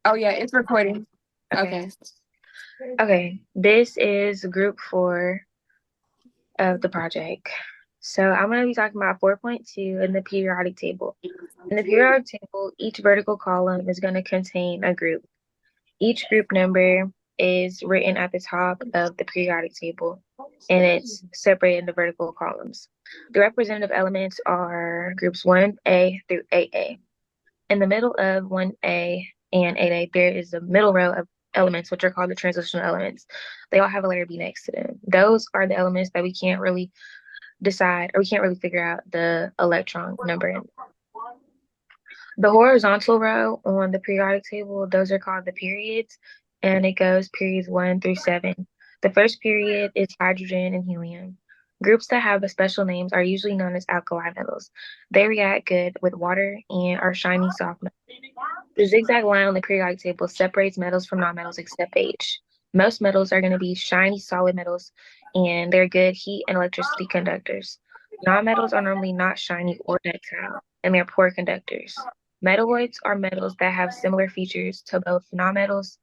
Oh yeah, it's recording. Okay. Okay. Okay. This is group 4 of the project. So I'm going to be talking about 4.2 in the periodic table. In the periodic table, each vertical column is going to contain a group. Each group number is written at the top of the periodic table, and it's separated into vertical columns. The representative elements are groups 1A through 8A. In the middle of 1A and 8A, there is a middle row of elements, which are called the transitional elements. They all have a letter B next to them. Those are the elements that we can't really decide, or we can't really figure out the electron number in. The horizontal row on the periodic table, those are called the periods, and it goes periods 1 through 7. The first period is hydrogen and helium. Groups that have the special names are usually known as alkali metals. They react good with water and are shiny, soft metals. The zigzag line on the periodic table separates metals from nonmetals except H. Most metals are going to be shiny, solid metals, and they're good heat and electricity conductors. Nonmetals are normally not shiny or ductile, and they're poor conductors. Metalloids are metals that have similar features to both nonmetals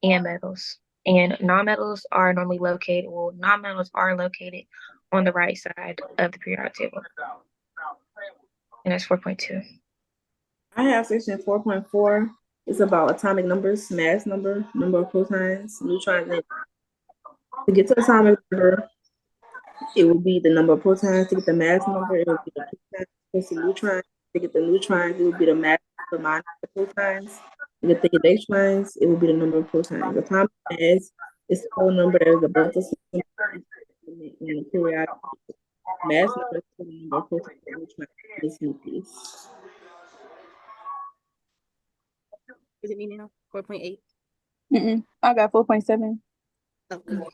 and metals. And nonmetals are located on the right side of the periodic table. And that's 4.2. I have section 4.4. It's about atomic numbers, mass number, number of protons, neutrons. And to get to atomic number, it will be the number of protons. To get the mass number, it will be the protons plus the neutrons. To get the neutrons, it will be the mass number minus the protons. To get the electrons, it will be the number of protons. Atomic mass is the whole number that is above the symbol in the periodic mass number is the number of protons and neutrons in this nucleus. Is it me now? 4.8. I got 4.7. Oh, okay.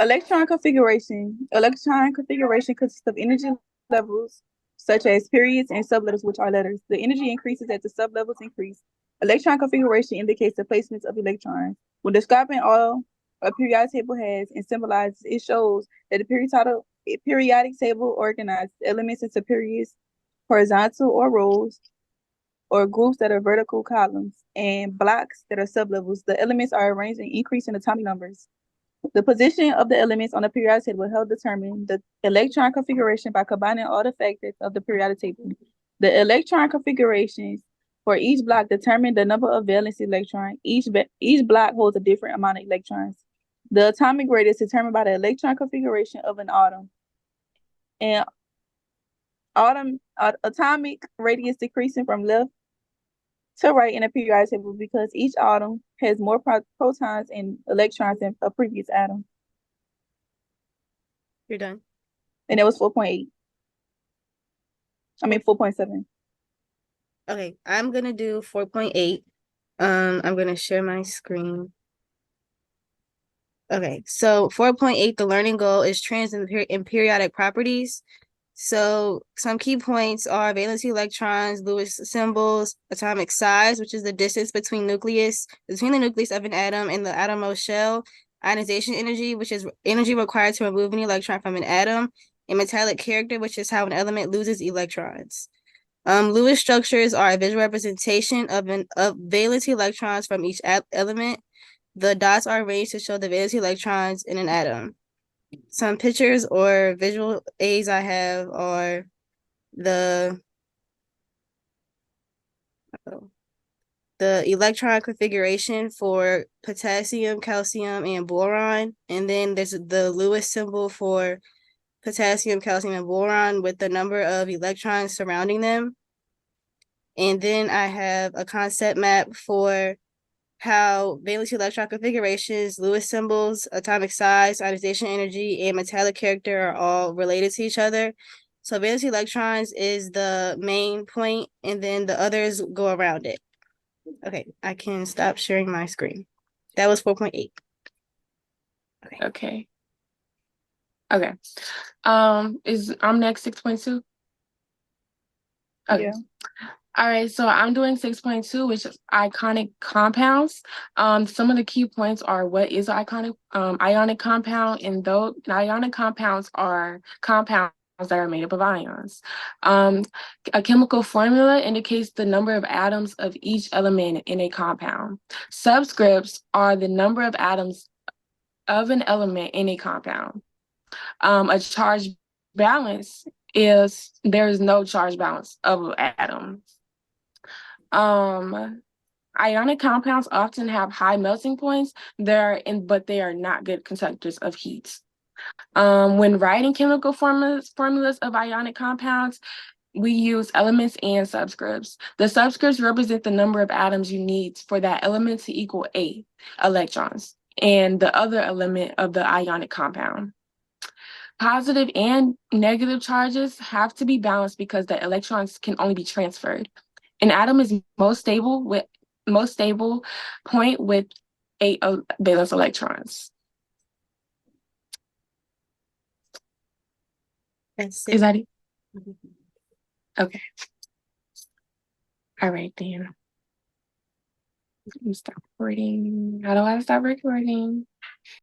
Electron configuration. Electron configuration consists of energy levels such as periods and subletters, which are letters. The energy increases as the sublevels increase. Electron configuration indicates the placements of electrons. When describing all a periodic table has and symbolizes, it shows that the periodic table organizes elements into periods, horizontal or rows, or groups that are vertical columns, and blocks that are sublevels. The elements are arranged in increasing atomic numbers. The position of the elements on the periodic table will help determine the electron configuration by combining all the factors of the periodic table. The electron configurations for each block determine the number of valence electrons. Each block holds a different amount of electrons. The atomic radius is determined by the electron configuration of an atom. And atomic radius decreasing from left to right in a periodic table because each atom has more protons and electrons than a previous atom. You're done. And it was 4.8. I mean 4.7. Okay, I'm gonna do 4.8. I'm gonna share my screen. Okay, so 4.8, the learning goal is trends in periodic properties. So some key points are valency electrons, Lewis symbols, atomic size, which is the distance between the nucleus of an atom and the outermost shell, ionization energy, which is energy required to remove an electron from an atom, and metallic character, which is how an element loses electrons. Lewis structures are a visual representation of valency electrons from each element. The dots are arranged to show the valency electrons in an atom. Some pictures or visual aids I have are the electron configuration for potassium, calcium, and boron. And then there's the Lewis symbol for potassium, calcium, and boron with the number of electrons surrounding them. And then I have a concept map for how valency electron configurations, Lewis symbols, atomic size, ionization energy, and metallic character are all related to each other. So valency electrons is the main point, and then the others go around it. Okay, I can stop sharing my screen. That was 4.8. Okay. Okay. I'm next 6.2? Okay. Yeah. All right, so I'm doing 6.2, which is iconic compounds. Some of the key points are what is iconic ionic compound, and those ionic compounds are compounds that are made up of ions. A chemical formula indicates the number of atoms of each element in a compound. Subscripts are the number of atoms of an element in a compound. A charge balance is there is no charge balance of atoms. Ionic compounds often have high melting points, but they are not good conductors of heat. When writing chemical formulas of ionic compounds, we use elements and subscripts. The subscripts represent the number of atoms you need for that element to equal 8 electrons, and the other element of the ionic compound. Positive and negative charges have to be balanced because the electrons can only be transferred. An atom is most stable point with 8 valence electrons. That's Is it. that it? Okay. All right, then. Let me stop recording. How do I stop recording?